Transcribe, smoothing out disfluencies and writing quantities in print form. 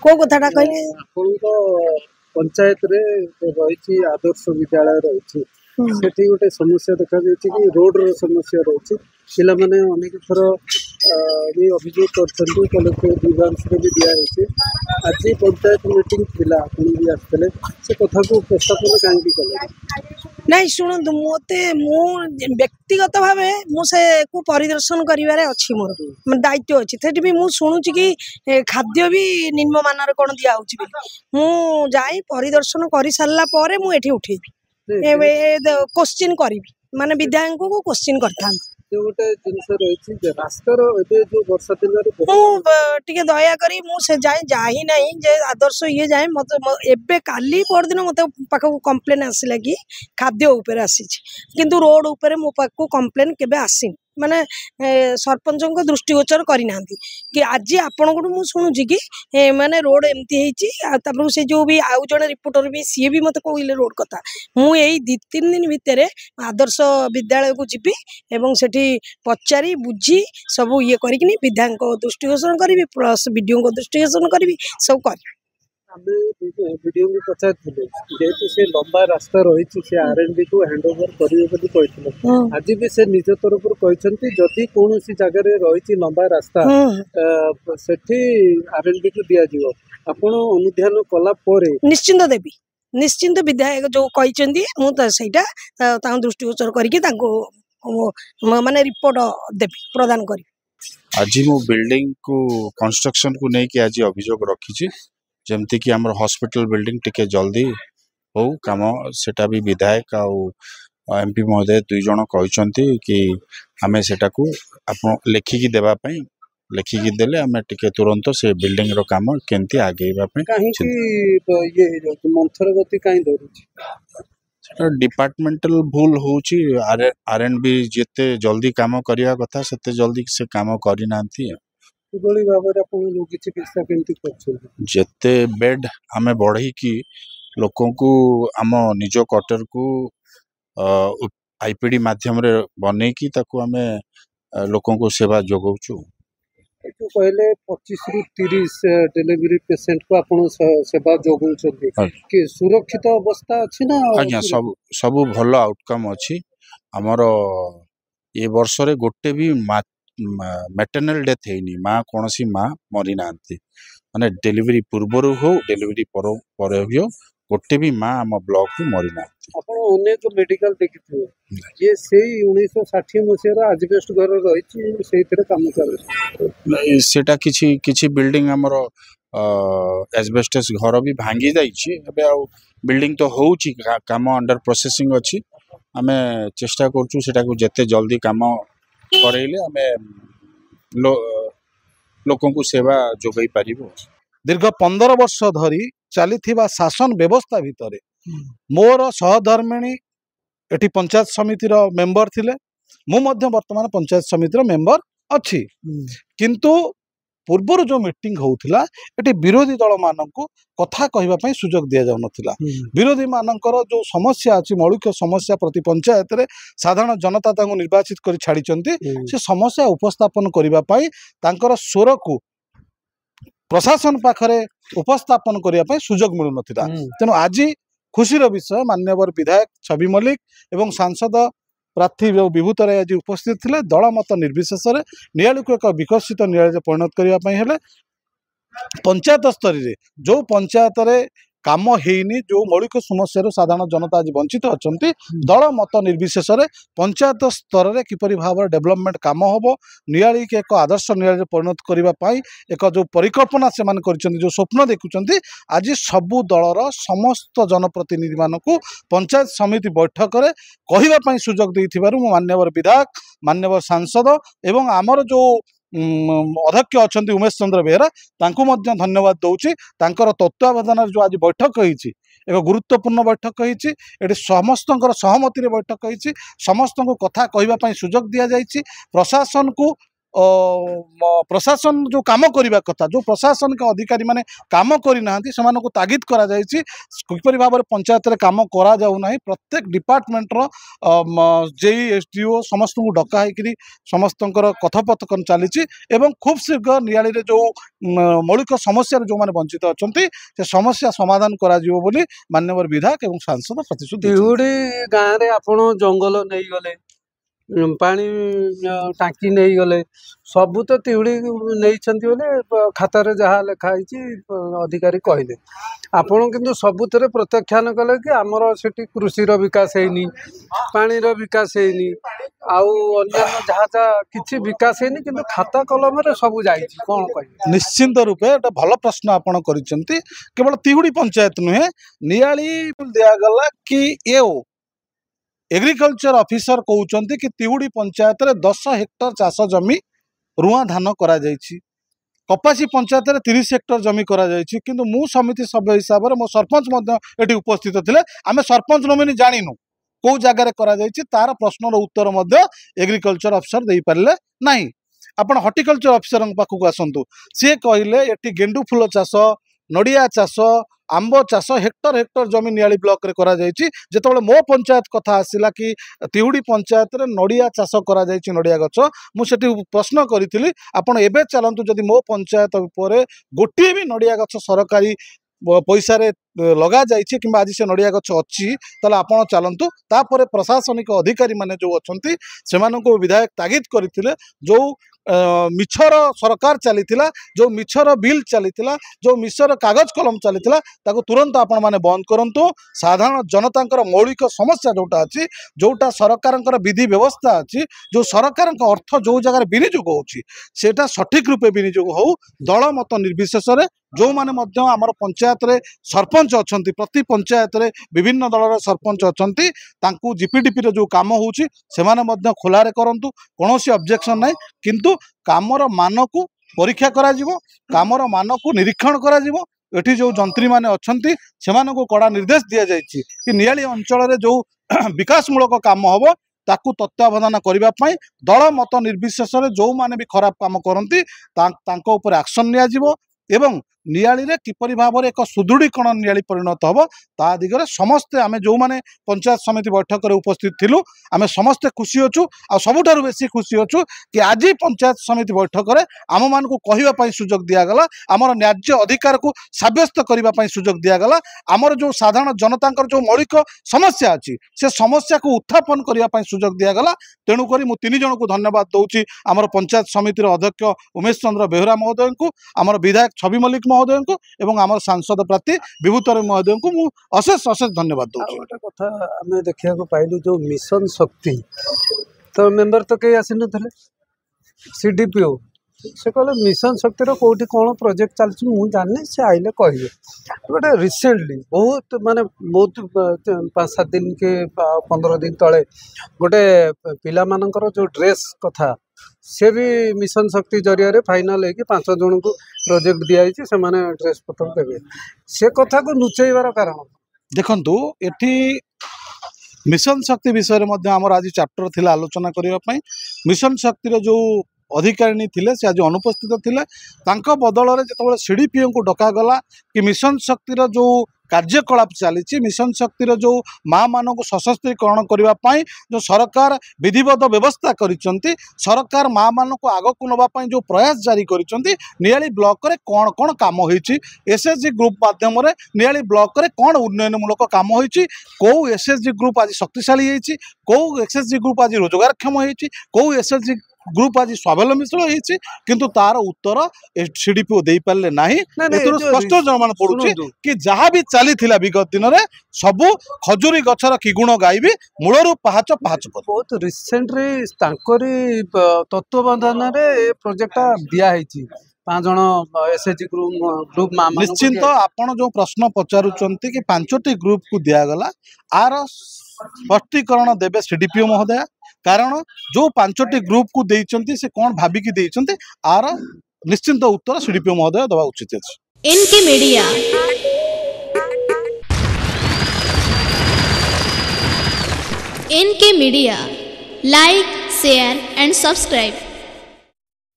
को कथाटा कहले ଆପଣଙ୍କ ପଞ୍ଚାୟତରେ ରହିଛି ଆଦର୍ଶ ବିଦ୍ୟାଳୟ ରହିଛି ସେଠି ଗୋଟେ ସମସ୍ୟା ଦେଖାଯାଉଛି କି ରୋଡର ସମସ୍ୟା ରହିଛି ପିଲାମାନେ ଅନେକ ଥର ବି ଅଭିଯୋଗ କରିଛନ୍ତି କଲେକ୍ଟର ବିଭାଗରେ ବି ଦିଆହେଇଛି ଆଜି ପଞ୍ଚାୟତ ମିଟିଂ ଥିଲା ଆପଣ ବି ଆସିଥିଲେ ସେ କଥାକୁ ଉପସ୍ଥାପନ କାହିଁକି କଲେ ନାଇଁ ଶୁଣନ୍ତୁ ମତେ ମୁଁ ବ୍ୟକ୍ତିଗତ ଭାବେ ମୁଁ ସେ କୁ ପରିଦର୍ଶନ କରିବାରେ ଅଛି ମୋର ଦାୟିତ୍ୱ ଅଛି ସେଠି ବି ମୁଁ ଶୁଣୁଛି କି ଖାଦ୍ୟ ବି ନିମ୍ନମାନର କ'ଣ ଦିଆହଉଛି ବୋଲି ମୁଁ ଯାଇ ପରିଦର୍ଶନ କରିସାରିଲା ପରେ ମୁଁ ଏଠି ଉଠେଇବି କୋଶ୍ଚିନ୍ କରିବି ମାନେ ବିଧାୟକଙ୍କୁ କୋଶ୍ଚିନ୍ କରିଥାନ୍ତି ଗୋଟେ ଜିନିଷ ରହିଛି ଯେ ରାସ୍ତାର ଏବେ ଯୋଉ ବର୍ଷା ଦିନରେ ମୁଁ ଟିକେ ଦୟାକରି ମୁଁ ସେ ଯାଏ ଯାଇ ନାହିଁ ଯେ ଆଦର୍ଶ ଇଏ ଯାଏ ମତେ ଏବେ କାଲି ପରଦିନ ମତେ ପାଖକୁ କମ୍ପ୍ଲେନ୍ ଆସିଲା କି ଖାଦ୍ୟ ଉପରେ ଆସିଛି କିନ୍ତୁ ରୋଡ ଉପରେ ମୋ ପାଖକୁ କମ୍ପ୍ଲେନ୍ କେବେ ଆସିନି ମାନେ ସରପଞ୍ଚଙ୍କ ଦୃଷ୍ଟିଗୋଚର କରିନାହାନ୍ତି କି ଆଜି ଆପଣଙ୍କଠୁ ମୁଁ ଶୁଣୁଛି କି ମାନେ ରୋଡ ଏମିତି ହେଇଛି ତାପରେ ସେ ଯୋଉ ବି ଆଉ ଜଣେ ରିପୋର୍ଟର ବି ସିଏ ବି ମତେ କହିଲେ ରୋଡ କଥା ମୁଁ ଏଇ 2-3 ଦିନ ଭିତରେ ଆଦର୍ଶ ବିଦ୍ୟାଳୟକୁ ଯିବି ଏବଂ ସେଠି ପଚାରି ବୁଝି ସବୁ ଇଏ କରିକିନି ବିଧାୟକଙ୍କ ଦୃଷ୍ଟିଗୋଚର କରିବି ପ୍ଲସ୍ ବିଡିଓଙ୍କ ଦୃଷ୍ଟିଗୋଚର କରିବି ସବୁ କରିବି ଆମେ ଭିଡ଼ିଓକୁ ପଚାରିଥିଲେ ଯେହେତୁ ସେ ଲମ୍ବା ରାସ୍ତା ରହିଛି ସେ R&B କୁ ହ୍ୟାଣ୍ଡ ଓଭର କରିବେ ବୋଲି କହିଥିଲେ ଆଜି ବି ସେ ନିଜ ତରଫରୁ କହିଛନ୍ତି ଯଦି କୌଣସି ଜାଗାରେ ରହିଛି ଲମ୍ବା ରାସ୍ତା ସେଠି R&B କୁ ଦିଆଯିବ ଆପଣ ଅନୁଧ୍ୟାନ କଲା ପରେ ନିଶ୍ଚିନ୍ତ ଦେବି ନିଶ୍ଚିନ୍ତ ବିଧାୟକ ଯୋଉ କହିଛନ୍ତି ମୁଁ ତ ସେଇଟା ତାଙ୍କ ଦୃଷ୍ଟିଗୋଚର କରିକି ତାଙ୍କୁ ମାନେ ରିପୋର୍ଟ ଦେବି ପ୍ରଦାନ କରିବି आज मु बिल्डिंग को कंस्ट्रक्शन को नहीं कि आज अभियोग रखी जमती कि आम हॉस्पिटल बिल्डिंग टिके जल्दी हो काम सेटा भी विधायक MP महोदय 2 जन कहते कि आमे सेटा को आप लेखिकी देवाई लेखिकी देले आमे टिके तुरंत से बिल्डिंग रो काम केंती आगेबा मंथर गति कहीं धरुची डिपार्टमेंटल भूल होची R&B जेते जल्दी काम करिया कथा सेते जल्दी से काम करी नांती जेते बेड आमे बढ़ई की लोकों को आम निज क्वार्टर को IPD माध्यम रे बने की ताको आमे लोकों को सेवा जोगौछु कहले 25 रु 30 डिलीवरी पेशेंट को आपण सेवा जोगौछथि कि सुरक्षित अवस्था अछि ना आज्ञा सब भलो आउटकम अछि हमर ए वर्ष रे गोटे भी मैटरनल डेथ हेनी माँ कौन सी माँ मरी नांती माने डेलीवरी पूर्वर हो डेलीवरी पर हो गोटे भी माँ आम ब्लॉक को मरी नांती आपण अनेक मेडिकल देखिथिबे ये सेही 1960 मसिया आजबेस्ट घर रहिछि सेहितरे काम करे सेटा किछि बिल्डिंग हमर एस्बेस्टस घर भी भांगी जाइछि एबे आ बिल्डिंग तो होउछि काम अंडर प्रोसेसिंग अछि आमे चेष्टा करछु सेटा को जते जल्दी काम करेले आमे लोकों को सेवा जोगई पारिबो दीर्घ 15 वर्ष धरी चलीथिबा शासन व्यवस्था भितरे मोर सहधर्मिणी एटी पंचायत समिति रो मेंबर थिले मु मध्य वर्तमान पंचायत समिति रो मेंबर अछि किंतु पूर्वर जो मीटिंग होउथिला एटी विरोधी दल माननको कथा कहबा पई सुजोग दिया जाउ नथिला विरोधी मानकर जो समस्या अछि मौलिक समस्या प्रति पंचायत रे साधारण जनता तांको निर्वाचित करि छाडी चंती से समस्या उपस्थापन करबा पई तांकर स्वर को प्रशासन पाखरे उपस्थापन करबा पई सुजोग मिलु नथिला तेनो आज खुशीर विषय माननीय विधायक छवि मल्लिक एवं सांसद प्रार्थी विभूत राय आज उपस्थित थे दल मत निर्विशेष नियाली को एक विकसित नियाली परिणत करने पंचायत स्तर में जो पंचायत रे काम हेनी जो मौलिक समस्या साधारण जनता आज वंचित अच्छा दल मत निर्विशेष पंचायत स्तर में किपरि भाव डेवलपमेंट काम हम नियाली के एक आदर्श नियाली परिणत करने एक जो परिकल्पना से जो स्वप्न देखुं आज सबू दलर समस्त जनप्रतिनिधि मानक पंचायत समिति बैठक में कहवाई सुजोग देथिबारु माननीय विधायक माननीय सांसद एवं आमर जो अध्यक्ष अच्छा उमेश चंद्र बेहरा तांको मध्य धन्यवाद दौची तांकर तत्वावधान जो आज बैठक होईची एक गुरुत्वपूर्ण बैठक होईची एटी समस्त सहमति रे बैठक होईची समस्त को कथा कहबा पई सुजोग दिया जाईची प्रशासन को प्रशासन जो काम करने कथा जो प्रशासनिक अधिकारी माने काम करना से तागिद करा किपरि भाव पंचायत रे काम करा जाऊ नाही प्रत्येक डिपार्टमेंट रो जेई एसडीओ समस्त को डका है समस्त कथोपकथन चली खूब शीघ्र नियाली रे जो मौलिक समस्या जो माने वंचित अच्छा से समस्या समाधान करा जिवो बोली माननीय विधायक एवं सांसद प्रतिश्रुति तिहुड़ी गाँव में आपण जंगल नहीं गले पानी टांकी नहीं गले सबू तो तिहुड़ी नहीं खातार जहाँ लिखाई अधिकारी कहले आपण किंतु सबुतरे प्रत्याख्यान कले कि आमर सेठी कृषि विकास हैनी पानी विकास हैनी आउ अन्यान्य जहाँ जहाँ किसी विकास हैनी किंतु खाता कलम रे सब जाई कौन कह निश्चिंत रूपे एटा भल प्रश्न आपण करिसेंती केवल तिहुड़ी पंचायत नुहे नियाली दियागला कि एओ एग्रीकल्चर ऑफिसर कहउचंती कि तिहुड़ी पंचायत रे 10 हेक्टर चाष जमी रुआ धान करा जायछि कपासी पंचायत रे 30 हेक्टर जमी करा जायछि किंतु मु समिति सभ्य हिसाब रे मो सरपंच मध्य एटी उपस्थित थिले आमे सरपंच नोमिनी जानिनु को जगह रे करा जायछि तार प्रश्न रो उत्तर मध्य एग्रीकल्चर ऑफिसर देई पारले नाही आपण हॉर्टिकल्चर ऑफिसर पाखु आसंतु से कहले एटी गेंडू फूल चाष नड़िया चाष आंब चाष हेक्टर हेक्टर जमी नियाली ब्लॉक रे करा जायछि जेतबेले मो पंचायत कथा आसिला कि तिहुड़ी पंचायत रे नड़िया चाष करा जायछि नड़िया गछ मु सेठी प्रश्न करिथिली आपण एबे चलंतु जदि मो पंचायत उपरे गोटे भी नड़िया गछ सरकारी पैसा रे लगा जाइए कि आज से नड़िया गछ अच्छी ताला आपण चलतु तापर प्रशासनिक अधिकारी माने जो अच्छी से विधायक तागिद करते जो मिछर सरकार चली जो मिछर बिल चली जो मिछर कागज कलम चली तुरंत आपण माने बंद करंतु साधारण जनता मौलिक समस्या जोटा अच्छी जोटा सरकार विधि व्यवस्था अच्छी जो सरकार अर्थ जो जगह विनियोग होटा सठिक रूपे विनियोग हो दल मत निर्विशेष जो माने मध्य आमर पंचायत रे सरपंच अच्छी प्रति पंचायत रे विभिन्न दलर सरपंच अच्छी तांकू जीपीडीपी रे जो काम होउची सेमाने मध्य खोलारे करंतु कोनोसी ऑब्जेक्शन नाही किंतु कामर मान को परीक्षा करा जिवो कामर मान को निरीक्षण करा जिवो एठी जो जंत्री माने अच्छी सेमानकु कड़ा निर्देश दिया जायछि कि नियाली अंचल रे जो विकासमूलक काम हबो ताकू तत्वावधान करबा पई दल मत निर्विशेष जो माने भी खराब काम करंती तांको ऊपर एक्शन निया जिवो एवं नियाली रे किपरि भाव एक सुदृढ़ीकरण नियाली परिणत हम ता दिगरे समस्ते आमे जो माने पंचायत समिति बैठक रे उपस्थित थिलु आमे समस्ते खुशी अछु आ सबुठारु बेसी खुशी अछु कि आज पंचायत समिति बैठक रे आम मान को कहबा पई सुजोग दिया गला आमर न्याय्य अधिकार को साब्यस्त करबा पई सुजोग दिया गला आमर जो साधारण जनतांकर जो मौलिक समस्या अछि से समस्या को उत्थापन करबा पई सुजोग दिया गला तेणु करी मु तीन जन को धन्यवाद दउची आमर पंचायत समिति रो अध्यक्ष उमेश चंद्र बेहुरा महोदय को आमर विधायक छवि मल्लिक महोदय को एवं आमर सांसद प्रार्थी विभूतर महोदय को मु अशेष अशेष धन्यवाद दूची गोटे कथा आमे देखिया को पाइलु जो मिशन शक्ति तो मेंबर तो कई आसी नथले सीडीपीओ से कहले मिशन शक्ति रो कोठी कोन प्रोजेक्ट चलछि मु जानने से आइले कहिए गोटे रिसेंटली बहुत माने बहुत 5-7 दिन के 15 दिन तले गोटे पिला मानकर जो ड्रेस कथा से भी मिशन शक्ति जरिया रे फाइनल है कि 5 जन को प्रोजेक्ट दिया से माने ड्रेस पत्र देवे से कथा को लुचेबार कारण देखंतु एठी मिशन शक्ति विषय रे मध्य हमर आज चैप्टर थिला आलोचना करिवा पई मिशन शक्ति रो जो अधिकारी थिले से आज अनुपस्थित थिले तांको बदल रे जतबे सीडीपीओ को डका गला कि मिशन शक्ति रो जो कार्यकलाप चली मिशन शक्ति जो माँ मान को सशस्त्रीकरण करने जो सरकार विधिवत व्यवस्था करिसेंती सरकार माँ मान को आग को नवाई जो प्रयास जारी करिसेंती नियाली ब्लॉक रे कौन कौन काम होइछि एसएचजी ग्रुप माध्यम रे नियाली ब्लॉक रे कौन उन्नयनमूलक काम होइछि को एसएचजी ग्रुप आज शक्तिशाली होइछि को एसएचजी ग्रुप आज रोजगारक्षम होइछि को एसएचजी ग्रुप आज स्वावलंबीशील होइछि किंतु तार उत्तर सीडीपीओ दे पारले नाही एतरो स्पष्ट जमान पडुछि कि जहाँ भी चली थिला विगत दिन रे सबु खजुरी गछर कि गुण गाइबी मूलरु पहाच पहाच कर बहुत रिसेंटली तांकरी तत्वबंधन रे प्रोजेक्ट दिया हेछि 5 जन एसएचजी ग्रुप निश्चिंत आपण जो प्रश्न पचारुचंती कि 5टी ग्रुप को दिया गला आर स्पष्टीकरण देबे सीडीपीओ महोदय कारण जो 5टी ग्रुप को देइचंती से कौन भाबिकी देइचंती आर निश्चिंत उत्तर सीडीपीओ महोदय दवा उचित अछि एनके media like share and subscribe